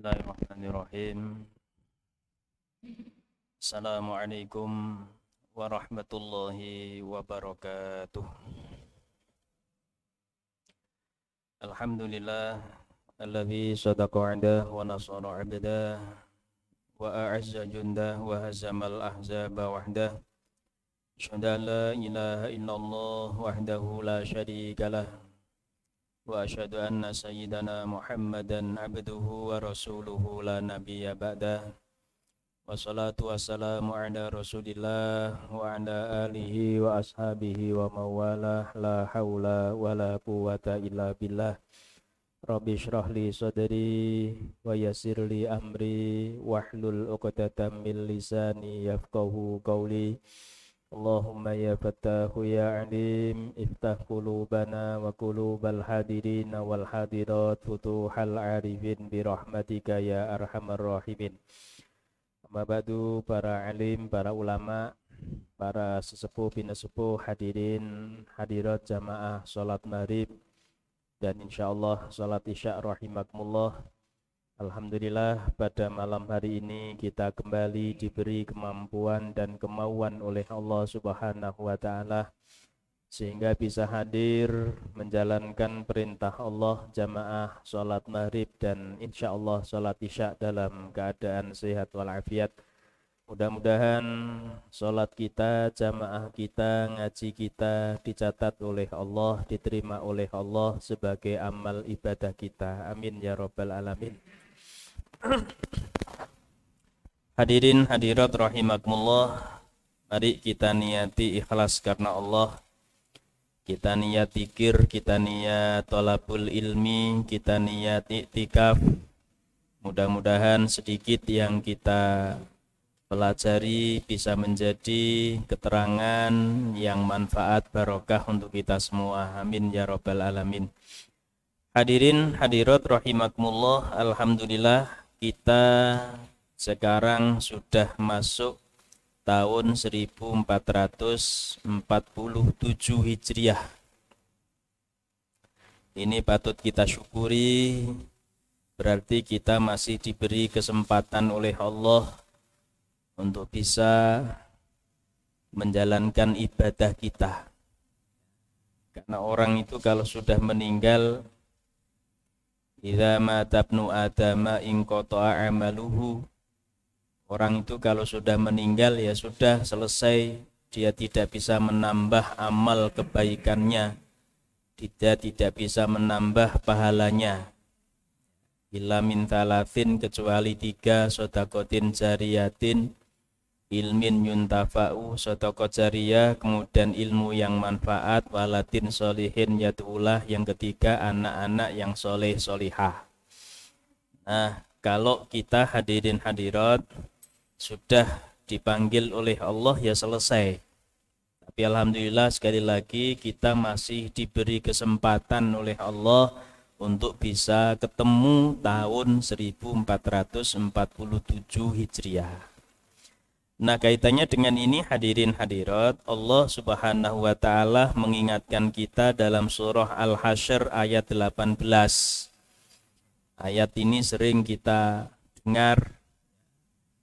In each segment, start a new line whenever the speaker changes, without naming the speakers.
Bismillahirrahmanirrahim. Assalamualaikum warahmatullahi wabarakatuh. Alhamdulillah alladzi sadaqa 'abdah wa nasara 'abdah wa a'azza jundah wa hazamal ahzaba wahdah. Asyhadu an la ilaha illallah wahdahu la syarikalah wa asyhadu anna sayyidana Muhammadan abduhu wa rasuluhu la nabiyya ba'dah. Wassalatu wassalamu ala rasulillah wa ala alihi wa ashabihi wa mawalah. La hawla wa la quwata illa billah. Rabbi shrah li sadri wa yassir li amri wahlul 'uqdatam min lisani yafqahu qawli. Allahumma ya fattahu ya alim iftah qulubana wa qulubal hadirin wal hadirat futuhal arifin birahmatika ya arhamar rahimin. Amma ba'du, para alim, para ulama, para sesepuh binesepuh, hadirin hadirat jamaah salat maghrib dan insyaallah salat isya rahimakumullah. Alhamdulillah, pada malam hari ini kita kembali diberi kemampuan dan kemauan oleh Allah Subhanahu wa Ta'ala sehingga bisa hadir menjalankan perintah Allah jamaah salat maghrib dan insyaallah salat isya dalam keadaan sehat walafiat. Mudah-mudahan salat kita, jamaah kita, ngaji kita dicatat oleh Allah, diterima oleh Allah sebagai amal ibadah kita. Amin ya rabbal alamin. Hadirin hadirat rahimakumullah, mari kita niati ikhlas karena Allah. Kita niat zikir, kita niat thalabul ilmi, kita niat iktikaf. Mudah-mudahan sedikit yang kita pelajari bisa menjadi keterangan yang manfaat barokah untuk kita semua. Amin ya rabbal alamin. Hadirin hadirat rahimakumullah, alhamdulillah kita sekarang sudah masuk tahun 1447 Hijriah. Ini patut kita syukuri, berarti kita masih diberi kesempatan oleh Allah untuk bisa menjalankan ibadah kita. Karena orang itu kalau sudah meninggal, idza mata ibnu adama inqata'a amaluhu. Orang itu kalau sudah meninggal ya sudah selesai, dia tidak bisa menambah amal kebaikannya, tidak bisa menambah pahalanya. Illa min thalathin, kecuali 3, shadaqatin jariyatin, ilmin yuntafa'u, shadaqah jariyah, kemudian ilmu yang manfaat, waladin sholihin yad'ulah, yang ketiga anak-anak yang soleh solihah. Nah, kalau kita hadirin hadirat sudah dipanggil oleh Allah ya selesai. Tapi alhamdulillah sekali lagi kita masih diberi kesempatan oleh Allah untuk bisa ketemu tahun 1447 Hijriah. Nah, kaitannya dengan ini hadirin hadirat, Allah Subhanahu wa Ta'ala mengingatkan kita dalam surah Al-Hasyr ayat 18. Ayat ini sering kita dengar.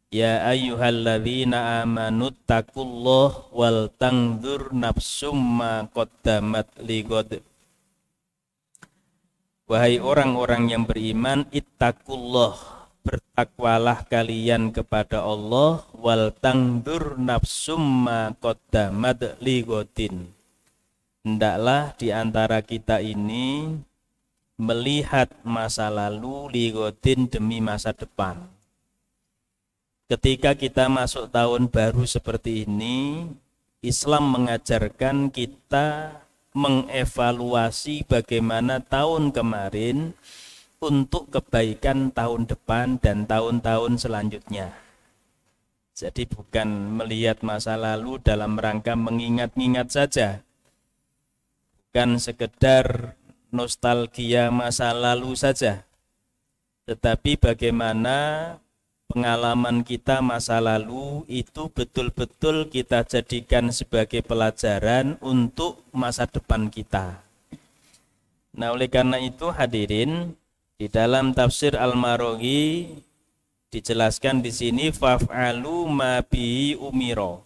Ya ayyuhalladzina amanu taqullaha wal tanzur nafsum ma qaddamat lighad. Wahai orang-orang yang beriman, ittaqullah, bertakwalah kalian kepada Allah, wal tanzur nafsum ma qaddamat lighadin. Hendaklah di antara kita ini melihat masa lalu, lighadin, demi masa depan. Ketika kita masuk tahun baru seperti ini, Islam mengajarkan kita mengevaluasi bagaimana tahun kemarin untuk kebaikan tahun depan dan tahun-tahun selanjutnya. Jadi bukan melihat masa lalu dalam rangka mengingat-ingat saja, bukan sekedar nostalgia masa lalu saja, tetapi bagaimana pengalaman kita masa lalu itu betul-betul kita jadikan sebagai pelajaran untuk masa depan kita. Nah, oleh karena itu hadirin, Di dalam tafsir Al-Maraghi dijelaskan di sini faf'alu ma bihi umiro.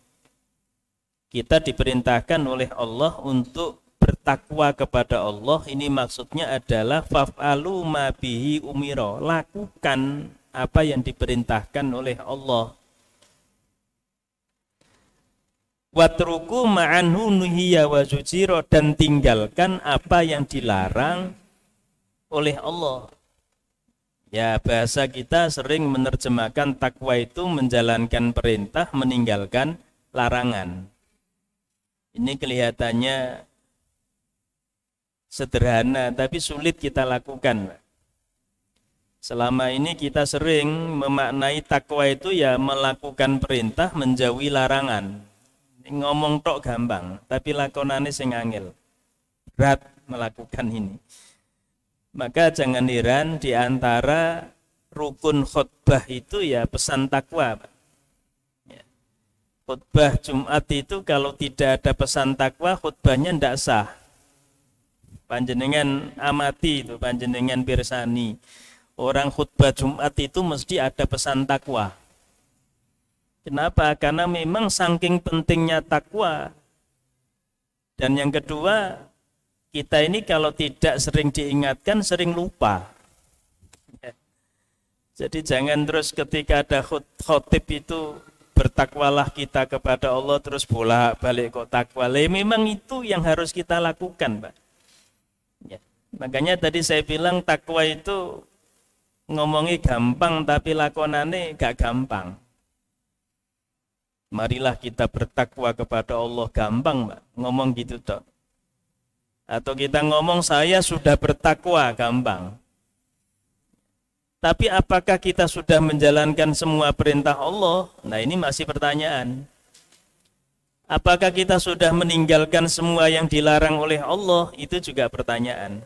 Kita diperintahkan oleh Allah untuk bertakwa kepada Allah. Ini maksudnya adalah faf'alu ma bihi umiro. Lakukan apa yang diperintahkan oleh Allah. Watruku ma'anhu nuhiya wa zujiro, dan tinggalkan apa yang dilarang oleh Allah. Ya, bahasa kita sering menerjemahkan takwa itu menjalankan perintah, meninggalkan larangan. Ini kelihatannya sederhana, tapi sulit kita lakukan. Selama ini kita sering memaknai takwa itu ya melakukan perintah, menjauhi larangan. Ngomong tok gampang, tapi lakonane sing angel. Berat melakukan ini. Maka jangan heran di antara rukun khutbah itu ya pesan takwa. Ya. Khutbah Jumat itu kalau tidak ada pesan takwa, khutbahnya tidak sah. Panjenengan amati itu, panjenengan pirsani. Orang khutbah Jumat itu mesti ada pesan takwa. Kenapa? Karena memang saking pentingnya takwa. Dan yang kedua, kita ini kalau tidak sering diingatkan, sering lupa. Jadi jangan terus ketika ada khotib itu bertakwalah kita kepada Allah terus bolak-balik kok takwa. Memang itu yang harus kita lakukan, Pak. Ya. Makanya tadi saya bilang takwa itu ngomongnya gampang tapi lakonane gak gampang. Marilah kita bertakwa kepada Allah, gampang, Pak. Ngomong gitu toh. Atau kita ngomong saya sudah bertakwa, gampang. Tapi apakah kita sudah menjalankan semua perintah Allah? Nah, ini masih pertanyaan. Apakah kita sudah meninggalkan semua yang dilarang oleh Allah? Itu juga pertanyaan.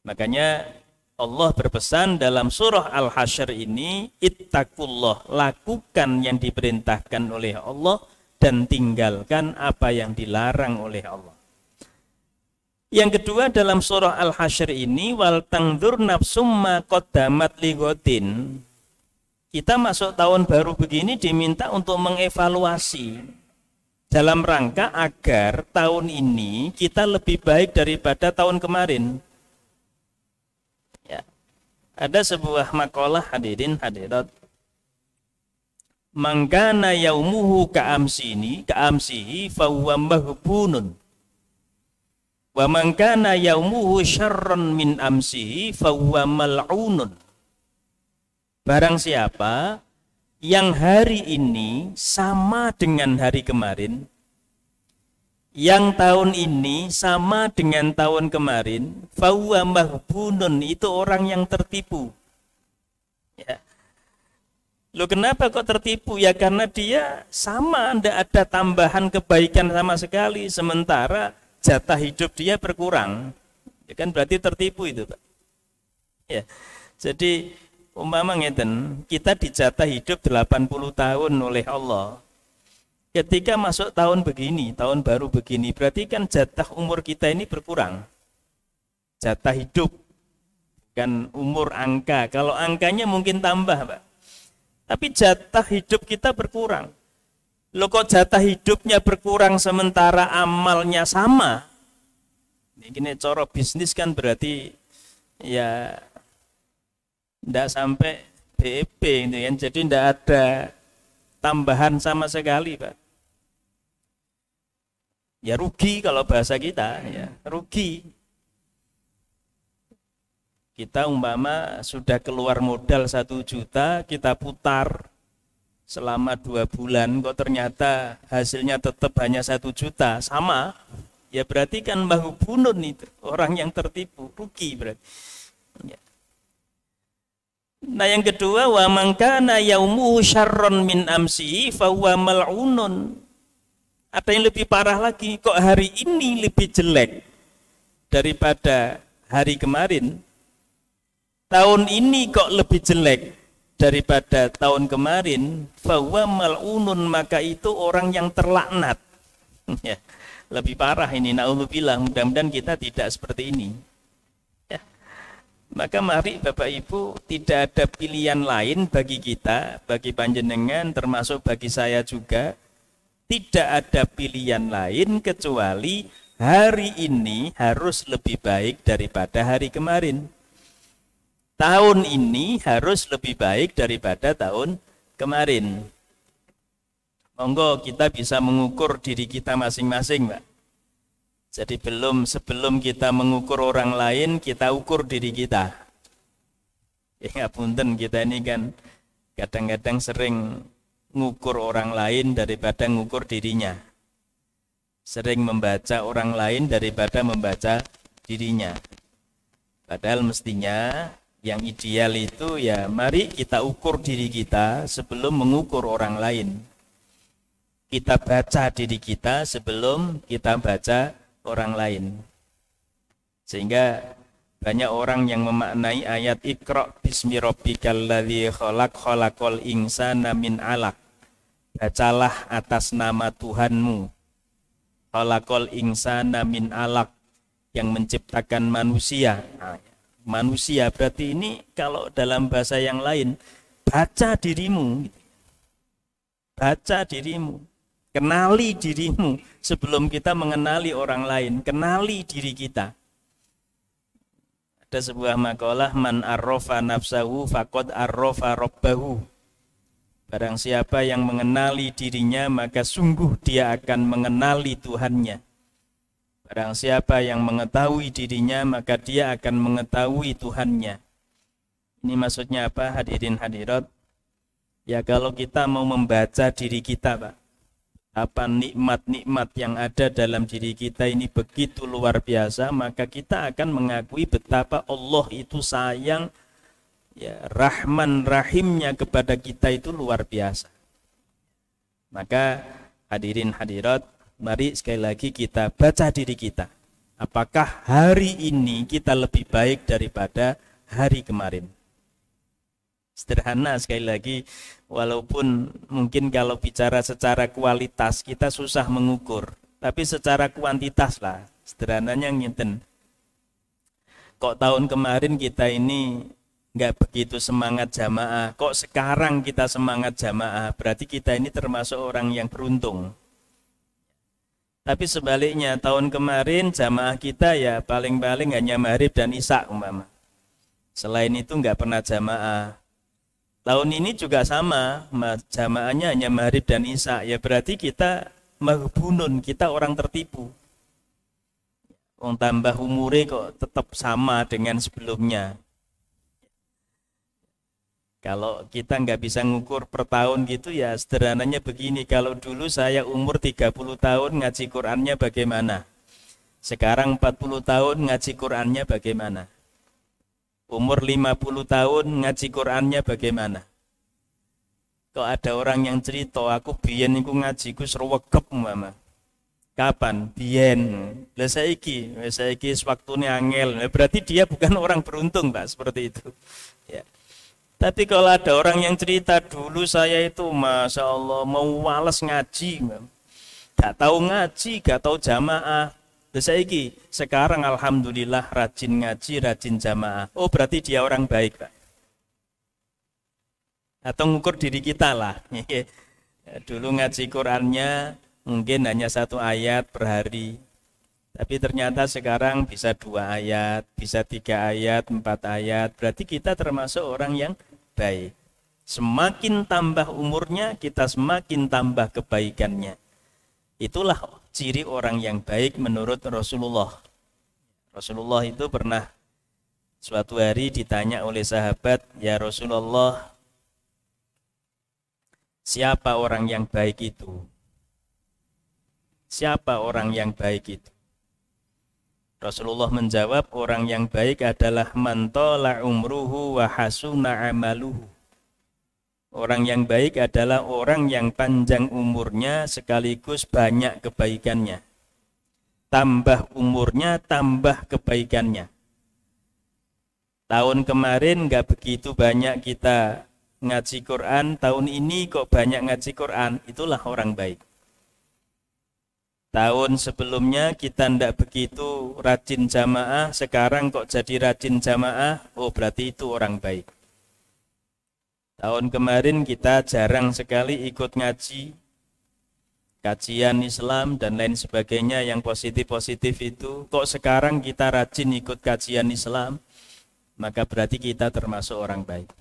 Makanya Allah berpesan dalam surah Al-Hasyr ini, ittaqullah, lakukan yang diperintahkan oleh Allah dan tinggalkan apa yang dilarang oleh Allah. Yang kedua dalam surah Al-Hasyr ini, wal tangdur nafsum ma qaddamat ligotin. Kita masuk tahun baru begini diminta untuk mengevaluasi dalam rangka agar tahun ini kita lebih baik daripada tahun kemarin. Ya. Ada sebuah makalah hadirin hadirat. Mangkana yaumuhu ka'amsihi fahuwa mahbunun. Wa man kana yaumuhu syarran min amsihi fahuwa mal'unun. Barang siapa yang hari ini sama dengan hari kemarin, yang tahun ini sama dengan tahun kemarin, fahuwa mahbunun, itu orang yang tertipu. Ya. Loh, kenapa kok tertipu? Ya karena dia sama, tidak ada tambahan kebaikan sama sekali, sementara jatah hidup dia berkurang. Ya kan berarti tertipu itu, Pak. Ya. Jadi umpama ngeten, kita dijatah hidup 80 tahun oleh Allah. Ketika masuk tahun begini, tahun baru begini, berarti kan jatah umur kita ini berkurang. Jatah hidup, bukan umur angka. Kalau angkanya mungkin tambah, Pak. Tapi jatah hidup kita berkurang. Loh, kok jatah hidupnya berkurang sementara amalnya sama? Ini cara bisnis kan berarti ya tidak sampai BEP gitu kan. Jadi tidak ada tambahan sama sekali, Pak. Ya rugi kalau bahasa kita, ya rugi. Kita umpama sudah keluar modal 1 juta, kita putar selama 2 bulan, kok ternyata hasilnya tetap hanya 1 juta, sama, ya berarti kan mahbunun itu, orang yang tertipu, rugi berarti. Ya. Nah yang kedua, wa man kana yaumuhu syarron min amsi fa huwa mal'unun. Ada yang lebih parah lagi, kok hari ini lebih jelek daripada hari kemarin. Tahun ini kok lebih jelek daripada tahun kemarin, fahuwa mal'unun, maka itu orang yang terlaknat. Ya, lebih parah ini, naudzubillah, mudah-mudahan kita tidak seperti ini. Ya. Maka mari Bapak Ibu, tidak ada pilihan lain bagi kita, bagi panjenengan termasuk bagi saya juga, tidak ada pilihan lain kecuali hari ini harus lebih baik daripada hari kemarin. Tahun ini harus lebih baik daripada tahun kemarin. Monggo kita bisa mengukur diri kita masing-masing, Pak. Jadi sebelum kita mengukur orang lain, kita ukur diri kita. Ya ngapunten, kita ini kan kadang-kadang sering ngukur orang lain daripada ngukur dirinya. Sering membaca orang lain daripada membaca dirinya. Padahal mestinya yang ideal itu ya mari kita ukur diri kita sebelum mengukur orang lain. Kita baca diri kita sebelum kita baca orang lain. Sehingga banyak orang yang memaknai ayat Iqra bismi rabbikal ladzi khalaq khalaqal insana min 'alaq. Bacalah atas nama Tuhanmu. Khalaqal insana min 'alaq, yang menciptakan manusia. Manusia berarti ini kalau dalam bahasa yang lain, baca dirimu. Baca dirimu. Kenali dirimu sebelum kita mengenali orang lain. Kenali diri kita. Ada sebuah makalah, man arrofa nafsahu faqad arrofa rabbahu. Barang siapa yang mengenali dirinya, maka sungguh dia akan mengenali Tuhannya. Barang siapa yang mengetahui dirinya, maka dia akan mengetahui Tuhannya. Ini maksudnya apa, hadirin hadirat? Ya kalau kita mau membaca diri kita, Pak, apa nikmat-nikmat yang ada dalam diri kita ini begitu luar biasa, maka kita akan mengakui betapa Allah itu sayang, ya, Rahman Rahimnya kepada kita itu luar biasa. Maka hadirin hadirat, mari sekali lagi kita baca diri kita. Apakah hari ini kita lebih baik daripada hari kemarin? Sederhana sekali lagi, walaupun mungkin kalau bicara secara kualitas kita susah mengukur, tapi secara kuantitas lah, sederhananya ngiten. Kok tahun kemarin kita ini nggak begitu semangat jamaah, kok sekarang kita semangat jamaah, berarti kita ini termasuk orang yang beruntung. Tapi sebaliknya, tahun kemarin jamaah kita ya paling-paling hanya maghrib dan isya umpama. Selain itu nggak pernah jamaah. Tahun ini juga sama, jamaahnya hanya maghrib dan isya, ya berarti kita maghbunun, kita orang tertipu. Tambah umure kok tetap sama dengan sebelumnya. Kalau kita nggak bisa ngukur per tahun gitu ya sederhananya begini, kalau dulu saya umur 30 tahun ngaji Qur'annya bagaimana? Sekarang 40 tahun ngaji Qur'annya bagaimana? Umur 50 tahun ngaji Qur'annya bagaimana? Kok ada orang yang cerita, aku biyen iku ngaji ku srewegep mama. Kapan? Biyen. Lah saiki waktune angel. Berarti dia bukan orang beruntung, Pak, seperti itu. Ya. Tapi kalau ada orang yang cerita, dulu saya itu Masya Allah mau males ngaji, gak tahu ngaji, gak tahu jamaah. Saiki sekarang alhamdulillah rajin ngaji, rajin jamaah. Oh berarti dia orang baik, Pak. Atau ngukur diri kita lah. Dulu ngaji Qur'annya mungkin hanya 1 ayat per hari. Tapi ternyata sekarang bisa 2 ayat, bisa 3 ayat, 4 ayat. Berarti kita termasuk orang yang baik. Semakin tambah umurnya, kita semakin tambah kebaikannya. Itulah ciri orang yang baik menurut Rasulullah. Rasulullah itu pernah suatu hari ditanya oleh sahabat, ya Rasulullah, siapa orang yang baik itu? Siapa orang yang baik itu? Rasulullah menjawab, orang yang baik adalah man tala umruhu wa hasuna amaluhu. Orang yang baik adalah orang yang panjang umurnya sekaligus banyak kebaikannya. Tambah umurnya, tambah kebaikannya. Tahun kemarin nggak begitu banyak kita ngaji Quran, tahun ini kok banyak ngaji Quran, itulah orang baik. Tahun sebelumnya kita tidak begitu rajin jamaah, sekarang kok jadi rajin jamaah, oh berarti itu orang baik. Tahun kemarin kita jarang sekali ikut ngaji, kajian Islam dan lain sebagainya yang positif-positif itu, kok sekarang kita rajin ikut kajian Islam, maka berarti kita termasuk orang baik.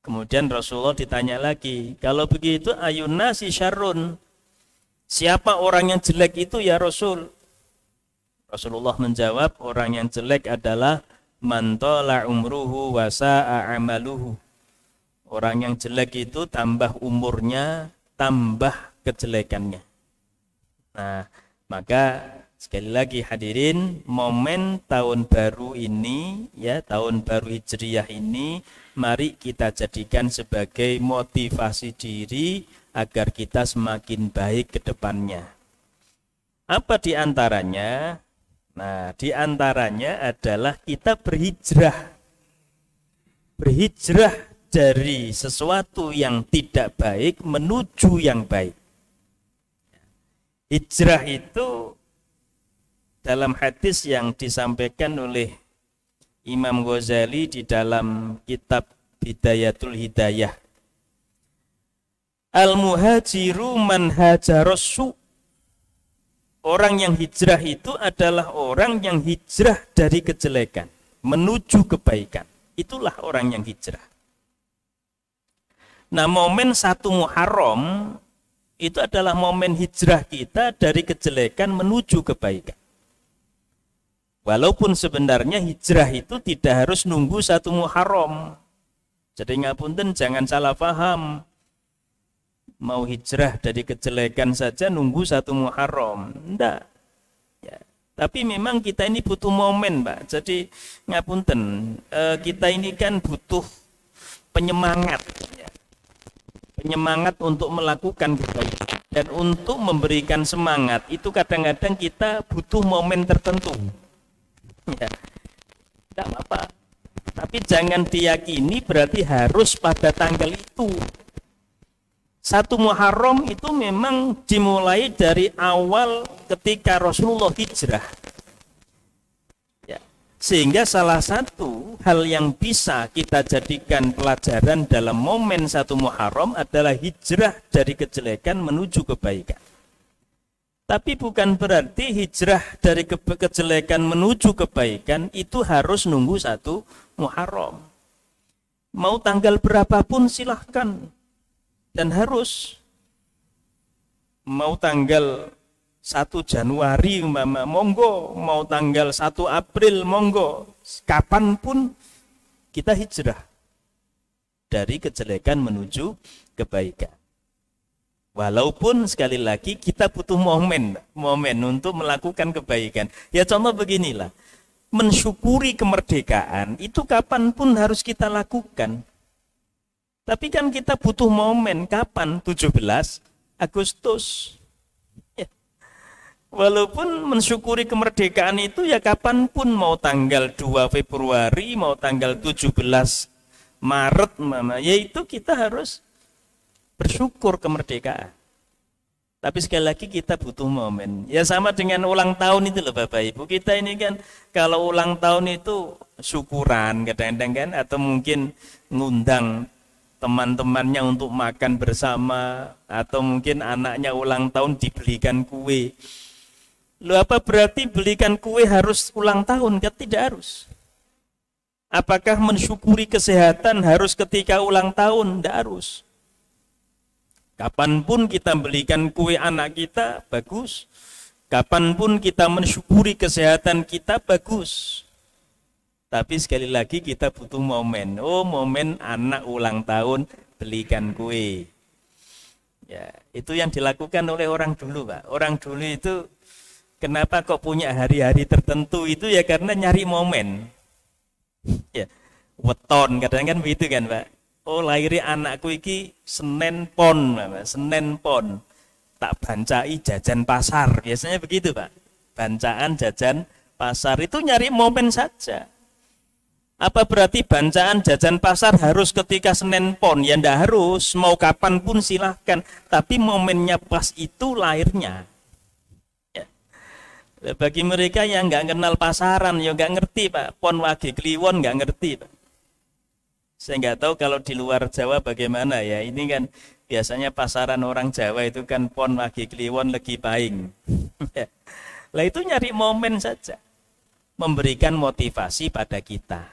Kemudian Rasulullah ditanya lagi, kalau begitu ayunna si syarrun, siapa orang yang jelek itu ya Rasul? Rasulullah menjawab, orang yang jelek adalah man tala umruhu wa sa'a amaluhu. Orang yang jelek itu tambah umurnya, tambah kejelekannya. Nah, maka sekali lagi hadirin, momen tahun baru ini, ya tahun baru Hijriyah ini, mari kita jadikan sebagai motivasi diri agar kita semakin baik ke depannya. Apa di antaranya? Nah, di antaranya adalah kita berhijrah. Berhijrah dari sesuatu yang tidak baik menuju yang baik. Hijrah itu dalam hadis yang disampaikan oleh Imam Ghazali di dalam kitab Bidayatul Hidayah. Al-muhajiru man hajarassu. Orang yang hijrah itu adalah orang yang hijrah dari kejelekan menuju kebaikan. Itulah orang yang hijrah. Nah, momen 1 Muharram itu adalah momen hijrah kita dari kejelekan menuju kebaikan. Walaupun sebenarnya hijrah itu tidak harus nunggu 1 Muharram. Jadi ngapunten, jangan salah paham. Mau hijrah dari kejelekan saja nunggu 1 Muharram. Enggak. Ya. Tapi memang kita ini butuh momen, Pak. Jadi ngapunten, kita ini kan butuh penyemangat. Ya. Penyemangat untuk melakukan kebaikan. Dan untuk memberikan semangat, itu kadang-kadang kita butuh momen tertentu. Ya. Tidak apa-apa. Tapi jangan diyakini berarti harus pada tanggal itu. 1 Muharram itu memang dimulai dari awal ketika Rasulullah hijrah. Ya. Sehingga salah satu hal yang bisa kita jadikan pelajaran dalam momen 1 Muharram adalah hijrah dari kejelekan menuju kebaikan. Tapi bukan berarti hijrah dari kejelekan menuju kebaikan itu harus nunggu 1 Muharram. Mau tanggal berapapun silahkan. Dan harus. Mau tanggal 1 Januari monggo, mau tanggal 1 April monggo, kapanpun kita hijrah dari kejelekan menuju kebaikan. Walaupun sekali lagi kita butuh momen untuk melakukan kebaikan. Ya contoh beginilah, mensyukuri kemerdekaan itu kapanpun harus kita lakukan. Tapi kan kita butuh momen, kapan? 17 Agustus. Ya. Walaupun mensyukuri kemerdekaan itu ya kapanpun, mau tanggal 2 Februari, mau tanggal 17 Maret, yaitu kita harus bersyukur kemerdekaan. Tapi sekali lagi kita butuh momen. Ya sama dengan ulang tahun itu loh Bapak Ibu. Kita ini kan kalau ulang tahun itu syukuran kadang-kadang kan, atau mungkin ngundang teman-temannya untuk makan bersama, atau mungkin anaknya ulang tahun dibelikan kue. Loh, apa berarti belikan kue harus ulang tahun? Tidak harus. Apakah mensyukuri kesehatan harus ketika ulang tahun? Tidak harus. Kapanpun kita belikan kue anak kita, bagus. Kapanpun kita mensyukuri kesehatan kita, bagus. Tapi sekali lagi kita butuh momen. Oh, momen anak ulang tahun belikan kue. Ya, itu yang dilakukan oleh orang dulu, Pak. Orang dulu itu kenapa kok punya hari-hari tertentu itu ya karena nyari momen. Ya, weton kadang-kadang begitu kan, Pak. Oh, lahirnya anakku iki Senin Pon, Pak. Senin Pon. Tak bancai jajan pasar. Biasanya begitu, Pak. Bancaan jajan pasar itu nyari momen saja. Apa berarti bancaan jajan pasar harus ketika Senin Pon? Ya enggak harus, mau kapan pun silahkan. Tapi momennya pas itu lahirnya. Bagi mereka yang nggak kenal pasaran, ya nggak ngerti Pak. Pon wage kliwon nggak ngerti Pak. Saya nggak tahu kalau di luar Jawa bagaimana ya. Ini kan biasanya pasaran orang Jawa itu kan pon wage kliwon legi paing. Lah itu nyari momen saja. Memberikan motivasi pada kita.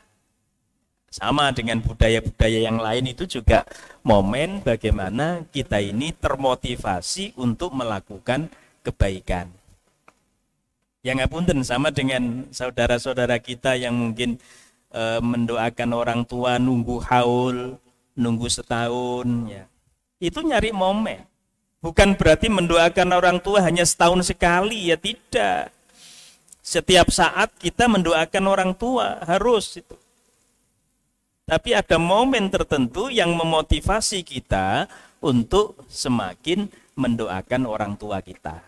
Sama dengan budaya-budaya yang lain itu juga momen bagaimana kita ini termotivasi untuk melakukan kebaikan. Yang ngapunten sama dengan saudara-saudara kita yang mungkin mendoakan orang tua nunggu haul, nunggu setahun ya. Itu nyari momen. Bukan berarti mendoakan orang tua hanya setahun sekali ya, tidak. Setiap saat kita mendoakan orang tua harus itu. Tapi ada momen tertentu yang memotivasi kita untuk semakin mendoakan orang tua kita.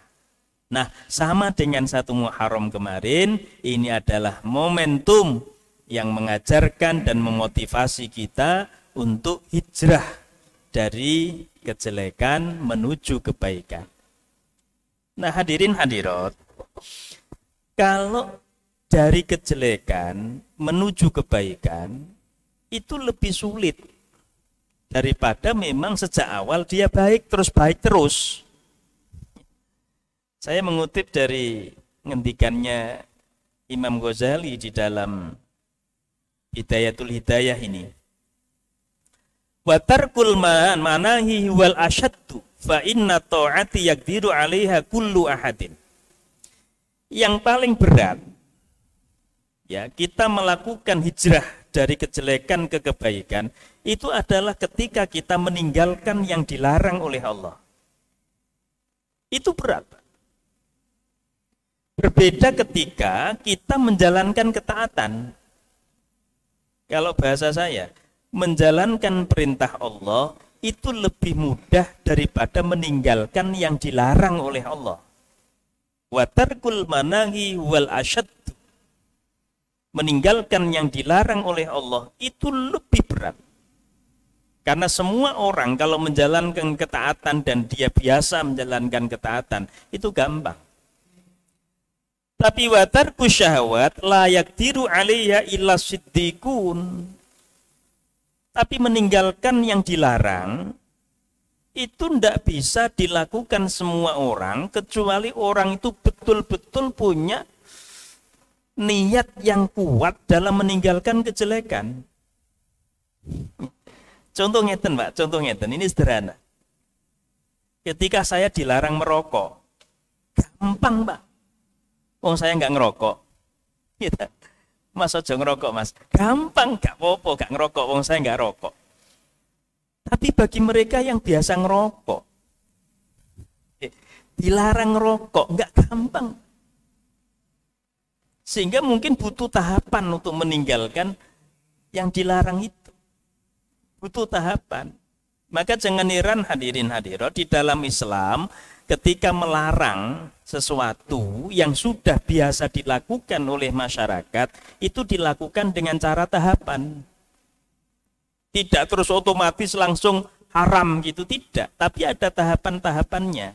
Nah, sama dengan 1 Muharram kemarin, ini adalah momentum yang mengajarkan dan memotivasi kita untuk hijrah dari kejelekan menuju kebaikan. Nah, hadirin hadirat, kalau dari kejelekan menuju kebaikan, itu lebih sulit daripada memang sejak awal dia baik terus. Saya mengutip dari ngendikannya Imam Ghazali di dalam Hidayatul Hidayah ini. Wa tarkul manahi wal asyaddu fa inna ta'ati yaqdiru 'alaiha kullu ahadin. Yang paling berat ya, kita melakukan hijrah dari kejelekan ke kebaikan itu adalah ketika kita meninggalkan yang dilarang oleh Allah. Itu berat. Berbeda ketika kita menjalankan ketaatan. Kalau bahasa saya, menjalankan perintah Allah itu lebih mudah daripada meninggalkan yang dilarang oleh Allah. Wa tarkul manahi wal asyad. Meninggalkan yang dilarang oleh Allah itu lebih berat. Karena semua orang kalau menjalankan ketaatan dan dia biasa menjalankan ketaatan, itu gampang. Tapi wa tarku syahwat la yaqdiru 'alaiha illa siddiqun. Tapi meninggalkan yang dilarang itu tidak bisa dilakukan semua orang kecuali orang itu betul-betul punya niat yang kuat dalam meninggalkan kejelekan. Contoh ngeten Pak, contoh ngeten, ini sederhana. Ketika saya dilarang merokok, gampang Pak. Wong saya nggak ngerokok. Gitu. Mas aja ngerokok Mas, gampang, gak apa-apa, gak ngerokok, wong saya nggak rokok. Tapi bagi mereka yang biasa ngerokok, dilarang ngerokok, nggak gampang. Sehingga mungkin butuh tahapan untuk meninggalkan yang dilarang itu. Butuh tahapan. Maka jangan heran hadirin hadirat, di dalam Islam ketika melarang sesuatu yang sudah biasa dilakukan oleh masyarakat, itu dilakukan dengan cara tahapan. Tidak terus otomatis langsung haram gitu, tidak. Tapi ada tahapan-tahapannya.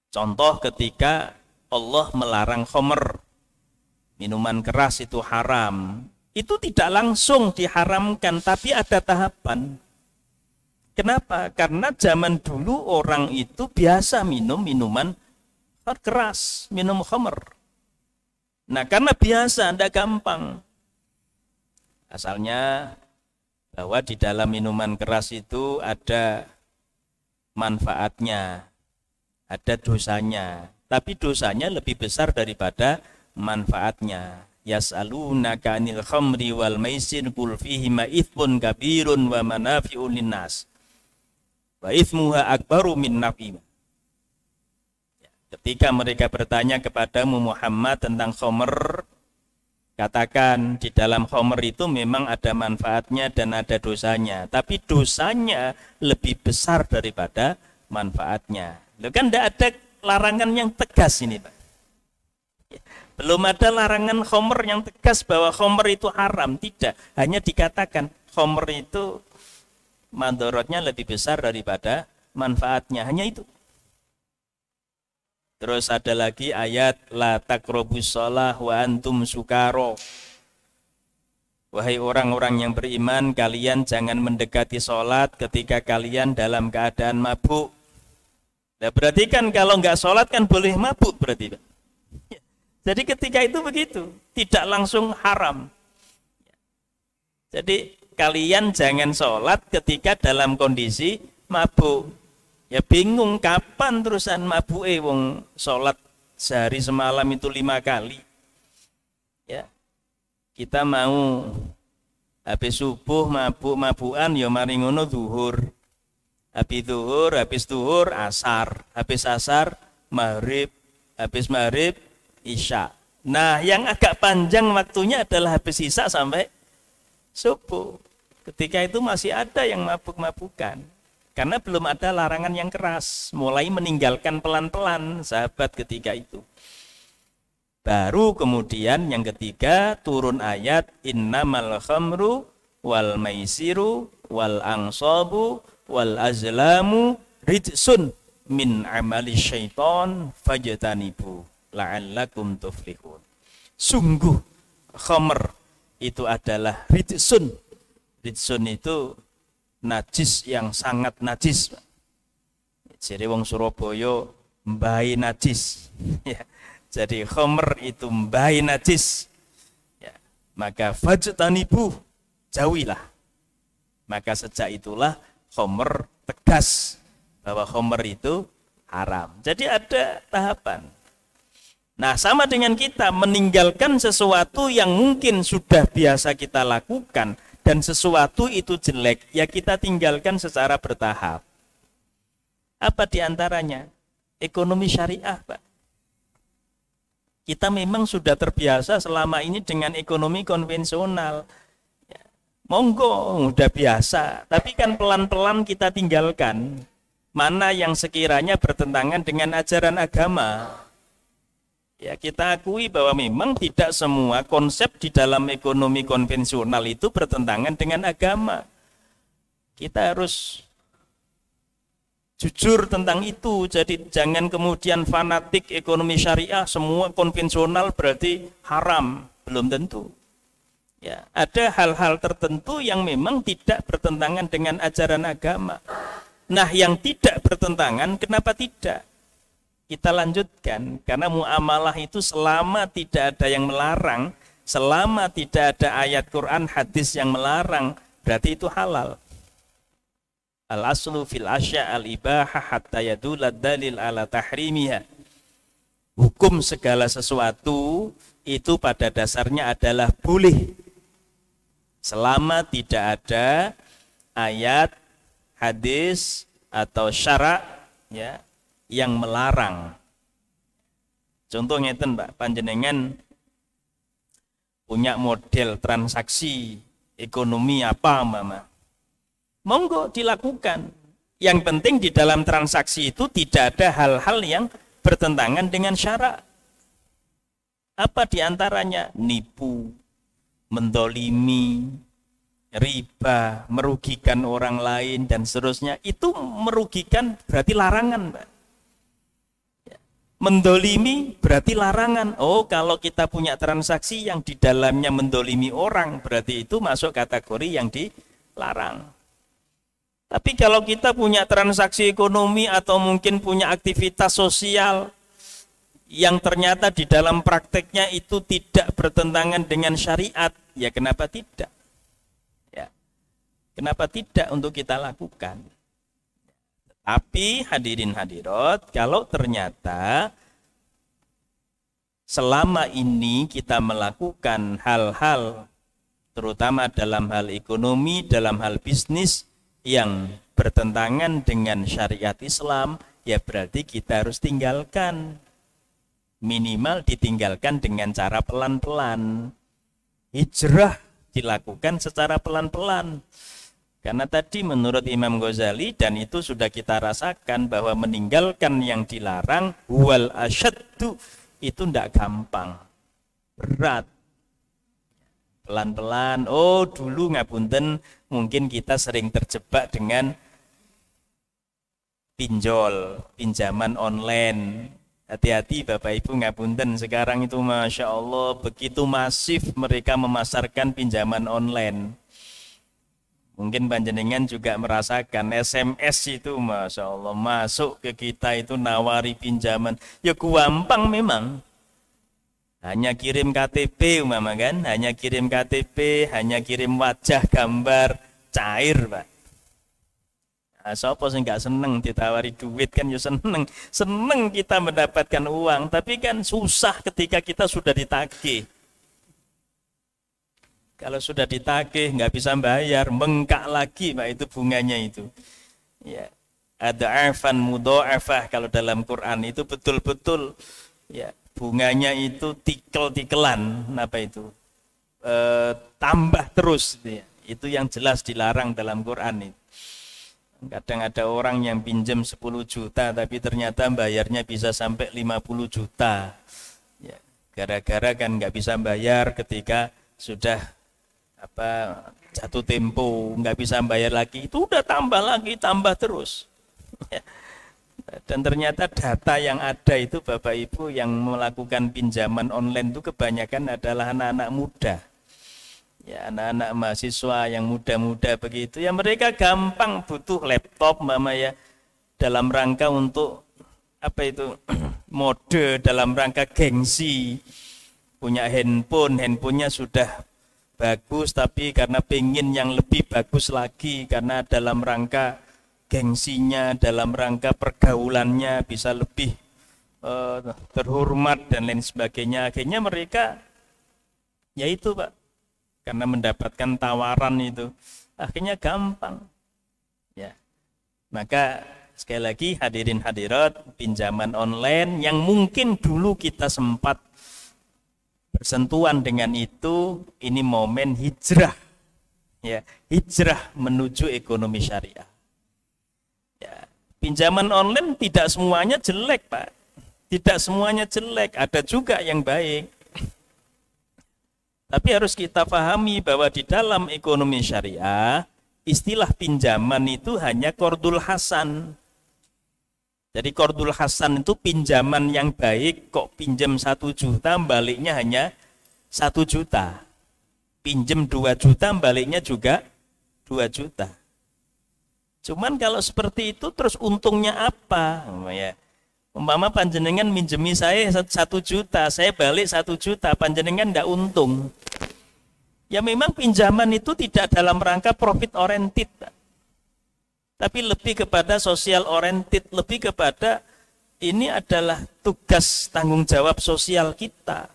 Contoh ketika Allah melarang khamr, minuman keras itu haram. Itu tidak langsung diharamkan, tapi ada tahapan. Kenapa? Karena zaman dulu orang itu biasa minum minuman keras, minum khamr. Nah, karena biasa, tidak gampang. Asalnya bahwa di dalam minuman keras itu ada manfaatnya, ada dosanya. Tapi dosanya lebih besar daripada manfaatnya. Yas'alunaka 'anil khamri wal maisir qul fihima itsmun kabirun wa manafi'un linnas. Wa itsmuha akbaru min naf'iha. Ketika mereka bertanya kepadamu Muhammad tentang khamr, katakan di dalam khamr itu memang ada manfaatnya dan ada dosanya, tapi dosanya lebih besar daripada manfaatnya. Loh kan tidak ada larangan yang tegas ini Pak. Belum ada larangan khamr yang tegas bahwa khamr itu haram, tidak. Hanya dikatakan khamr itu mandorotnya lebih besar daripada manfaatnya, hanya itu. Terus ada lagi ayat la taqrabus shalah wa antum sukaro. Wahai orang-orang yang beriman, kalian jangan mendekati sholat ketika kalian dalam keadaan mabuk. Nah, berarti kan kalau nggak sholat kan boleh mabuk berarti. Jadi ketika itu begitu, tidak langsung haram. Jadi kalian jangan sholat ketika dalam kondisi mabuk. Ya bingung kapan terusan mabuk wong sholat sehari semalam itu 5 kali. Ya. Kita mau habis subuh mabuk-mabukan ya mari ngono zuhur. Habis zuhur asar, habis asar maghrib, habis maghrib isya. Nah, yang agak panjang waktunya adalah habis isya sampai subuh. Ketika itu masih ada yang mabuk-mabukan. Karena belum ada larangan yang keras, mulai meninggalkan pelan-pelan sahabat ketika itu. Baru kemudian yang ketiga turun ayat innamal khamru wal maisiru wal angsabu wal azlamu rijsun min amali syaiton fajtanibu la'allakum tuflihun. Sungguh khamr itu adalah rijsun. Rijsun itu najis yang sangat najis. Jadi wong Surabaya mbahi najis. Ya. Jadi khamr itu mbahi najis. Ya. Maka fajtanibu, jauhilah. Maka sejak itulah khamr tegas bahwa khamr itu haram. Jadi ada tahapan. Nah, sama dengan kita meninggalkan sesuatu yang mungkin sudah biasa kita lakukan dan sesuatu itu jelek, ya kita tinggalkan secara bertahap. Apa diantaranya? Ekonomi syariah, Pak. Kita memang sudah terbiasa selama ini dengan ekonomi konvensional. Ya, monggo, udah biasa. Tapi kan pelan-pelan kita tinggalkan. Mana yang sekiranya bertentangan dengan ajaran agama. Ya, kita akui bahwa memang tidak semua konsep di dalam ekonomi konvensional itu bertentangan dengan agama. Kita harus jujur tentang itu. Jadi jangan kemudian fanatik ekonomi syariah semua konvensional berarti haram, belum tentu. Ya, ada hal-hal tertentu yang memang tidak bertentangan dengan ajaran agama. Nah, yang tidak bertentangan kenapa tidak? Kita lanjutkan karena muamalah itu selama tidak ada yang melarang, selama tidak ada ayat Quran, hadis yang melarang, berarti itu halal. Al-aslu fil asya al-ibahah hatta yadulad dalil ala tahrimiha. Hukum segala sesuatu itu pada dasarnya adalah boleh selama tidak ada ayat, hadis atau syarak ya yang melarang. Contoh ngeten Pak, panjenengan punya model transaksi ekonomi apa Mama? Monggo dilakukan. Yang penting di dalam transaksi itu tidak ada hal-hal yang bertentangan dengan syarak. Apa diantaranya? Nipu, mendolimi, riba, merugikan orang lain dan seterusnya. Itu merugikan berarti larangan, Pak. Mendolimi berarti larangan. Oh, kalau kita punya transaksi yang di dalamnya mendolimi orang, berarti itu masuk kategori yang dilarang. Tapi kalau kita punya transaksi ekonomi atau mungkin punya aktivitas sosial yang ternyata di dalam prakteknya itu tidak bertentangan dengan syariat, ya kenapa tidak? Ya, kenapa tidak untuk kita lakukan? Tapi hadirin hadirat, kalau ternyata selama ini kita melakukan hal-hal terutama dalam hal ekonomi, dalam hal bisnis yang bertentangan dengan syariat Islam, ya berarti kita harus tinggalkan. Minimal ditinggalkan dengan cara pelan-pelan. Hijrah dilakukan secara pelan-pelan. Karena tadi menurut Imam Ghazali, dan itu sudah kita rasakan, bahwa meninggalkan yang dilarang wal asyaddu itu tidak gampang, berat. Pelan-pelan, oh dulu ngapunten mungkin kita sering terjebak dengan pinjol, pinjaman online. Hati-hati Bapak Ibu ngapunten, sekarang itu Masya Allah begitu masif mereka memasarkan pinjaman online. Mungkin panjenengan juga merasakan SMS itu Masya Allah masuk ke kita itu nawari pinjaman. Ya gampang memang. Hanya kirim KTP umpama kan, hanya kirim KTP, hanya kirim wajah gambar, cair Pak. Nah, siapa sih nggak seneng ditawari duit kan ya seneng. Seneng kita mendapatkan uang, tapi kan susah ketika kita sudah ditagih. Kalau sudah ditagih nggak bisa bayar, bengkak lagi Pak itu bunganya itu. Ya, ada arfan mudha'afah kalau dalam Quran itu betul-betul ya bunganya itu tikel-tikelan apa itu tambah terus ya. Itu yang jelas dilarang dalam Quran itu. Kadang ada orang yang pinjam 10 juta tapi ternyata bayarnya bisa sampai 50 juta ya, gara-gara kan nggak bisa bayar ketika sudah jatuh tempo, nggak bisa bayar lagi, itu udah tambah lagi, tambah terus ya. Dan ternyata data yang ada itu Bapak Ibu yang melakukan pinjaman online itu kebanyakan adalah anak-anak muda ya, anak-anak mahasiswa yang muda-muda begitu ya, mereka gampang butuh laptop mama ya, dalam rangka untuk mode, dalam rangka gengsi, punya handphonenya sudah bagus tapi karena pengen yang lebih bagus lagi, karena dalam rangka gengsinya, dalam rangka pergaulannya bisa lebih terhormat dan lain sebagainya, akhirnya mereka ya itu Pak, karena mendapatkan tawaran itu akhirnya gampang ya. Maka sekali lagi hadirin hadirat, pinjaman online yang mungkin dulu kita sempat bersentuhan dengan itu, ini momen hijrah ya, hijrah menuju ekonomi syariah ya. Pinjaman online tidak semuanya jelek Pak, tidak semuanya jelek, ada juga yang baik. Tapi harus kita pahami bahwa di dalam ekonomi syariah, istilah pinjaman itu hanya qardul hasan. Jadi qardul hasan itu pinjaman yang baik, kok pinjam 1 juta, baliknya hanya 1 juta. Pinjam 2 juta, baliknya juga 2 juta. Cuman kalau seperti itu terus untungnya apa? Ya. Umpama panjenengan minjemi saya 1 juta, saya balik 1 juta, panjenengan enggak untung. Ya memang pinjaman itu tidak dalam rangka profit oriented, tapi lebih kepada social oriented, lebih kepada ini adalah tugas tanggung jawab sosial kita.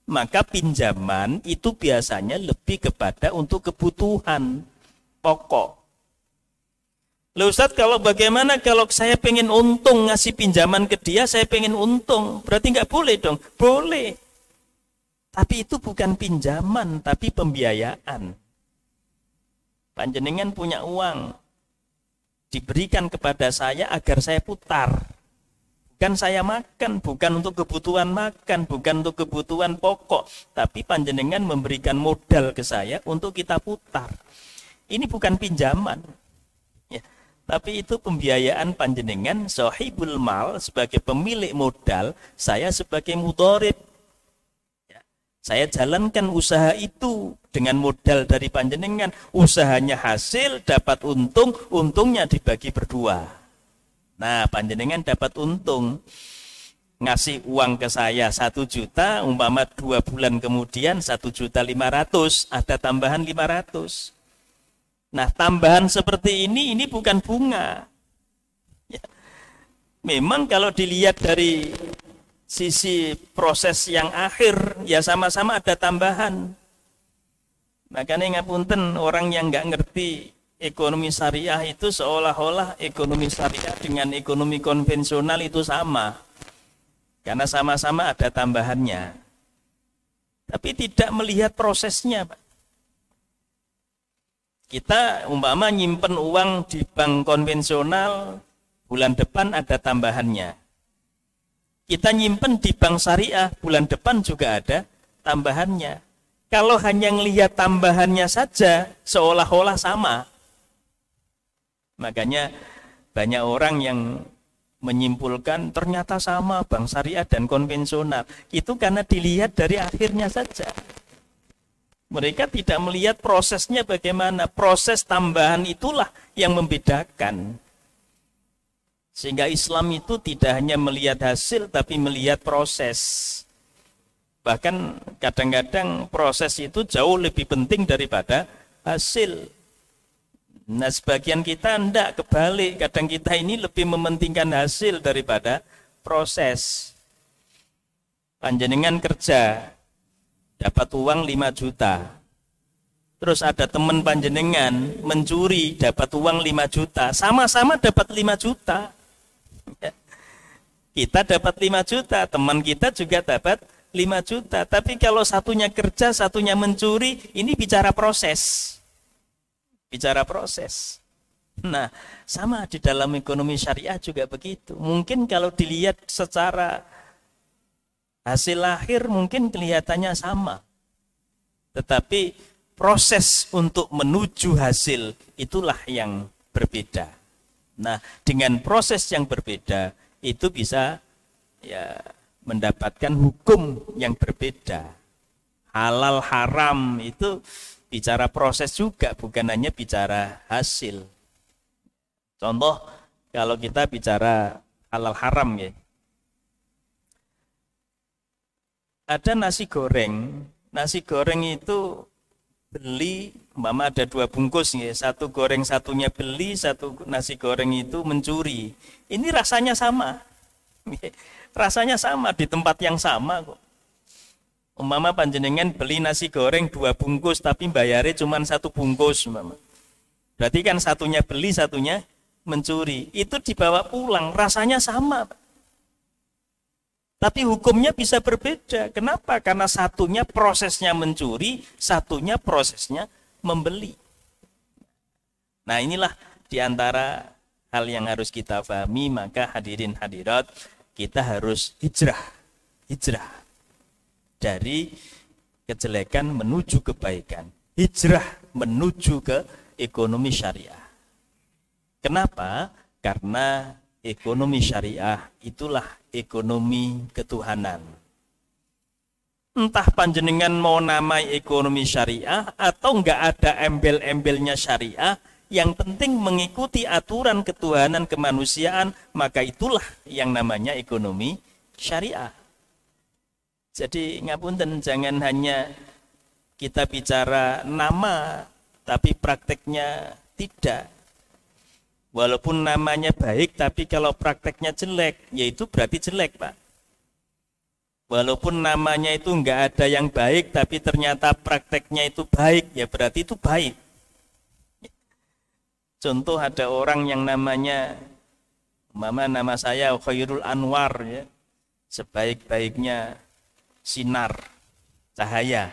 Maka pinjaman itu biasanya lebih kepada untuk kebutuhan pokok. Loh Ustadz, kalau bagaimana kalau saya pengen untung ngasih pinjaman ke dia, saya pengen untung, berarti nggak boleh dong? Boleh. Tapi itu bukan pinjaman, tapi pembiayaan. Panjenengan punya uang, diberikan kepada saya agar saya putar. Bukan saya makan, bukan untuk kebutuhan makan, bukan untuk kebutuhan pokok, tapi panjenengan memberikan modal ke saya untuk kita putar. Ini bukan pinjaman. Tapi itu pembiayaan panjenengan, sahibul mal sebagai pemilik modal, saya sebagai mudharib. Ya, saya jalankan usaha itu dengan modal dari panjenengan, usahanya hasil, dapat untung, untungnya dibagi berdua. Nah, panjenengan dapat untung, ngasih uang ke saya 1 juta, umpama 2 bulan kemudian 1.500.000, ada tambahan 500. Nah, tambahan seperti ini bukan bunga. Ya. Memang kalau dilihat dari sisi proses yang akhir, ya sama-sama ada tambahan. Makanya ngapunten, orang yang nggak ngerti ekonomi syariah itu seolah-olah ekonomi syariah dengan ekonomi konvensional itu sama. Karena sama-sama ada tambahannya. Tapi tidak melihat prosesnya, Pak. Kita umpama nyimpen uang di bank konvensional, bulan depan ada tambahannya. Kita nyimpen di bank syariah, bulan depan juga ada tambahannya. Kalau hanya melihat tambahannya saja, seolah-olah sama. Makanya banyak orang yang menyimpulkan ternyata sama bank syariah dan konvensional. Itu karena dilihat dari akhirnya saja. Mereka tidak melihat prosesnya bagaimana. Proses tambahan itulah yang membedakan. Sehingga Islam itu tidak hanya melihat hasil tapi melihat proses. Bahkan kadang-kadang proses itu jauh lebih penting daripada hasil. Nah, sebagian kita enggak, kebalik. Kadang kita ini lebih mementingkan hasil daripada proses. Panjenengan kerja, dapat uang 5 juta. Terus ada teman panjenengan mencuri, dapat uang 5 juta. Sama-sama dapat 5 juta. Kita dapat 5 juta, teman kita juga dapat 5 juta. Tapi kalau satunya kerja, satunya mencuri, ini bicara proses. Bicara proses. Nah, sama di dalam ekonomi syariah juga begitu. Mungkin kalau dilihat secara hasil akhir mungkin kelihatannya sama. Tetapi proses untuk menuju hasil itulah yang berbeda. Nah, dengan proses yang berbeda itu bisa ya mendapatkan hukum yang berbeda. Halal haram itu bicara proses juga, bukan hanya bicara hasil. Contoh, kalau kita bicara halal haram ya. Ada nasi goreng. Nasi goreng itu beli, mama ada 2 bungkus ya. Satu goreng, satunya beli, satu nasi goreng itu mencuri. Ini rasanya sama. Rasanya sama di tempat yang sama kok. Umpama panjenengan beli nasi goreng 2 bungkus tapi bayarnya cuma 1 bungkus umpama. Berarti kan satunya beli, satunya mencuri. Itu dibawa pulang, rasanya sama. Tapi hukumnya bisa berbeda. Kenapa? Karena satunya prosesnya mencuri, satunya prosesnya membeli. Nah, inilah diantara hal yang harus kita pahami. Maka hadirin hadirat, kita harus hijrah dari kejelekan menuju kebaikan. Hijrah menuju ke ekonomi syariah. Kenapa? Karena ekonomi syariah itulah ekonomi ketuhanan. Entah panjenengan mau namai ekonomi syariah atau enggak ada embel-embelnya syariah, yang penting mengikuti aturan ketuhanan kemanusiaan, maka itulah yang namanya ekonomi syariah. Jadi ngapunten, jangan hanya kita bicara nama tapi prakteknya tidak. Walaupun namanya baik tapi kalau prakteknya jelek, yaitu berarti jelek, Pak. Walaupun namanya itu enggak ada yang baik tapi ternyata prakteknya itu baik, ya berarti itu baik. Contoh, ada orang yang namanya, nama saya Khairul Anwar ya. Sebaik-baiknya sinar cahaya.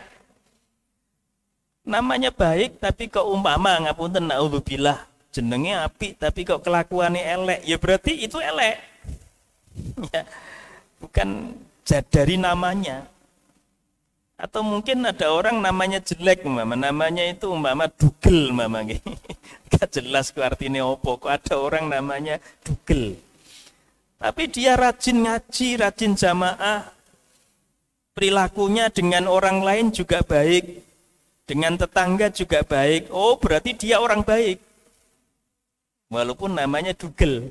Namanya baik tapi kok umpama ngapunten naudzubillah jenenge apik tapi kok kelakuannya elek, ya berarti itu elek. Ya, bukan dari namanya. Atau mungkin ada orang namanya jelek, namanya itu dugel, gak jelas ku artinya opo. Kok ada orang namanya dugel, tapi dia rajin ngaji, rajin jamaah, perilakunya dengan orang lain juga baik, dengan tetangga juga baik. Oh, berarti dia orang baik, walaupun namanya dugel.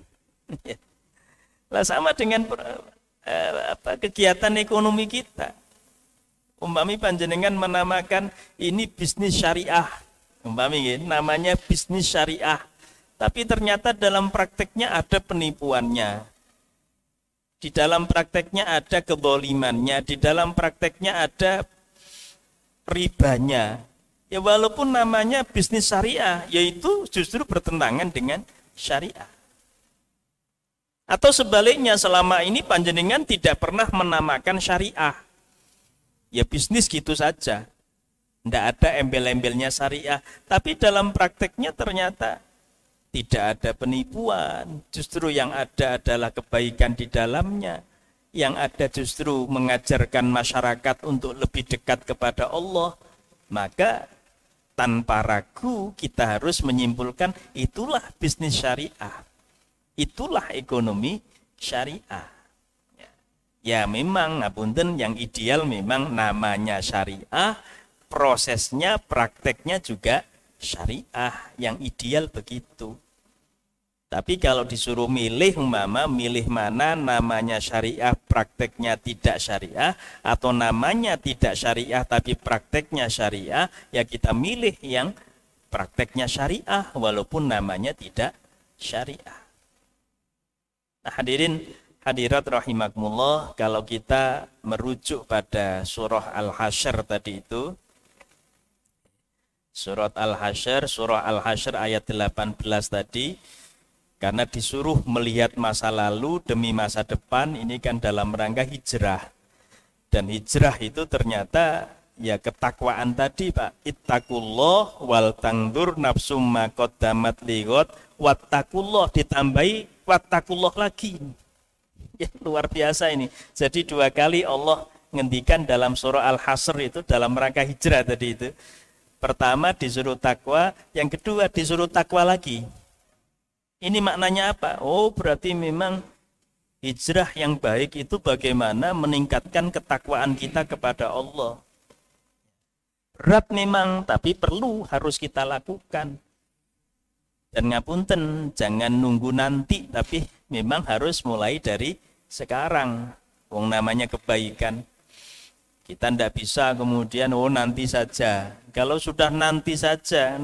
Lah sama dengan kegiatan ekonomi kita. Umpami panjenengan menamakan ini bisnis syariah, umpami namanya bisnis syariah, tapi ternyata dalam prakteknya ada penipuannya, di dalam prakteknya ada kezalimannya, di dalam prakteknya ada ribanya. Ya walaupun namanya bisnis syariah, yaitu justru bertentangan dengan syariah. Atau sebaliknya, selama ini panjenengan tidak pernah menamakan syariah, ya bisnis gitu saja, tidak ada embel-embelnya syariah, tapi dalam prakteknya ternyata tidak ada penipuan, justru yang ada adalah kebaikan di dalamnya, yang ada justru mengajarkan masyarakat untuk lebih dekat kepada Allah. Maka tanpa ragu kita harus menyimpulkan itulah bisnis syariah, itulah ekonomi syariah. Ya memang, ngapunten, yang ideal memang namanya syariah, prosesnya, prakteknya juga syariah. Yang ideal begitu. Tapi kalau disuruh milih, milih mana namanya syariah, prakteknya tidak syariah, atau namanya tidak syariah tapi prakteknya syariah, ya kita milih yang prakteknya syariah walaupun namanya tidak syariah. Nah, hadirin hadirat rahimakumullah, kalau kita merujuk pada surah Al-Hasyr tadi itu, surah Al-Hasyr ayat 18 tadi, karena disuruh melihat masa lalu demi masa depan, ini kan dalam rangka hijrah. Dan hijrah itu ternyata ya ketakwaan tadi, Pak. Ittaqullah wal tangdur nafsum ma qaddamat lighad wattaqullah, ditambahi wattaqullah lagi. Ya, luar biasa ini. Jadi 2 kali Allah ngendikan dalam surah Al-Hasyr itu dalam rangka hijrah tadi itu. Pertama disuruh takwa, yang kedua disuruh takwa lagi. Ini maknanya apa? Oh, berarti memang hijrah yang baik itu bagaimana meningkatkan ketakwaan kita kepada Allah. Berat memang, tapi harus kita lakukan. Dan ngapunten, jangan nunggu nanti, tapi memang harus mulai dari sekarang. Wong namanya kebaikan. Kita tidak bisa kemudian, oh nanti saja. Kalau sudah nanti saja,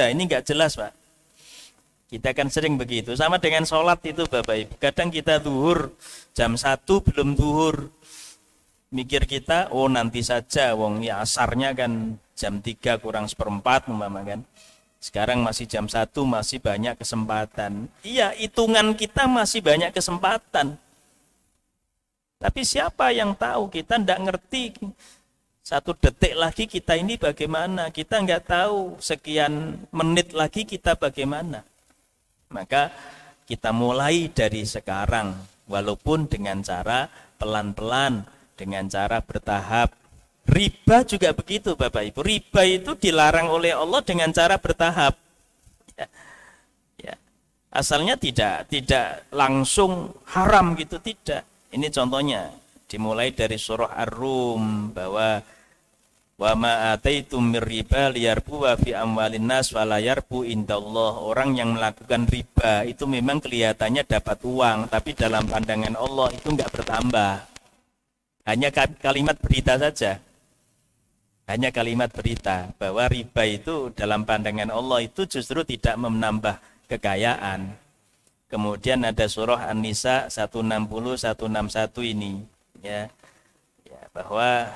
ini nggak jelas, Pak. Kita kan sering begitu, sama dengan sholat itu Bapak Ibu. Kadang kita zuhur, jam 1 belum zuhur. Mikir kita, oh nanti saja, wong ya asarnya kan jam 3 kurang seperempat umpama kan. Sekarang masih jam 1, masih banyak kesempatan. Iya, hitungan kita masih banyak kesempatan. Tapi siapa yang tahu? Kita tidak ngerti. 1 detik lagi kita ini bagaimana? Kita nggak tahu sekian menit lagi kita bagaimana. Maka kita mulai dari sekarang, walaupun dengan cara pelan-pelan, dengan cara bertahap. Riba juga begitu Bapak Ibu. Riba itu dilarang oleh Allah dengan cara bertahap. Ya. Asalnya tidak langsung haram gitu, tidak. Ini contohnya, dimulai dari surah Ar-Rum, bahwa wa ma ataitum mir riba liyarbu wa fi amwalin nas wala yarbu indallah. Orang yang melakukan riba itu memang kelihatannya dapat uang, tapi dalam pandangan Allah itu enggak bertambah. Hanya kalimat berita saja. Hanya kalimat berita bahwa riba itu dalam pandangan Allah itu justru tidak menambah kekayaan. Kemudian ada surah An-Nisa 160 161 ini, ya bahwa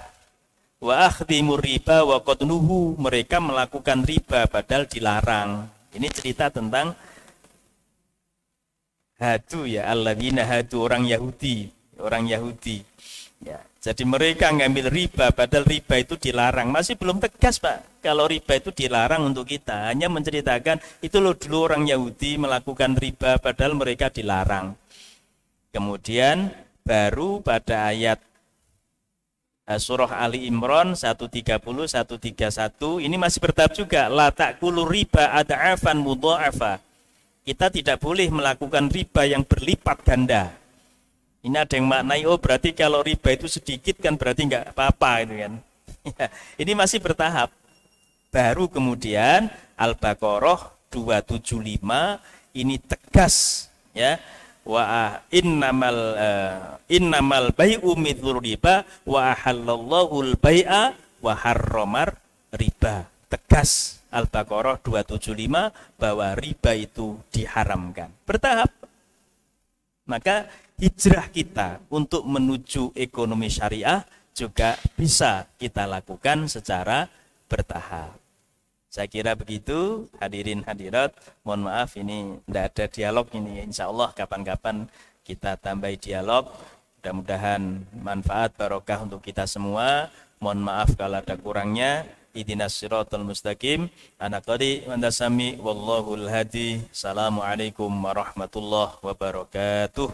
wa akhdimur riba wa qadnuhu, mereka melakukan riba padahal dilarang. Ini cerita tentang hadu, ya alladzina hadu, orang Yahudi. Ya, jadi mereka ngambil riba padahal riba itu dilarang. Masih belum tegas, Pak. Kalau riba itu dilarang untuk kita, hanya menceritakan itu loh dulu orang Yahudi melakukan riba padahal mereka dilarang. Kemudian baru pada ayat surah Ali Imran 130 131 ini masih bertahap juga, la ta'kulu riba ad'afan mudha'afa. Kita tidak boleh melakukan riba yang berlipat ganda. Ini ada yang maknai, oh berarti kalau riba itu sedikit kan berarti enggak apa-apa itu kan. Ini masih bertahap. Baru kemudian Al-Baqarah 275 ini tegas, ya. Wa innamal bai'u mithlu riba wa ahallallahu al-bai'a wa harramar riba. Tegas Al-Baqarah 275 bahwa riba itu diharamkan. Bertahap. Maka hijrah kita untuk menuju ekonomi syariah juga bisa kita lakukan secara bertahap. Saya kira begitu, hadirin hadirat. Mohon maaf ini tidak ada dialog ini. Insya Allah kapan-kapan kita tambah dialog. Mudah-mudahan manfaat barokah untuk kita semua. Mohon maaf kalau ada kurangnya. Ihdinas siratal mustaqim. Ana qadi wa sami wallahul hadi. Assalamualaikum warahmatullahi wabarakatuh.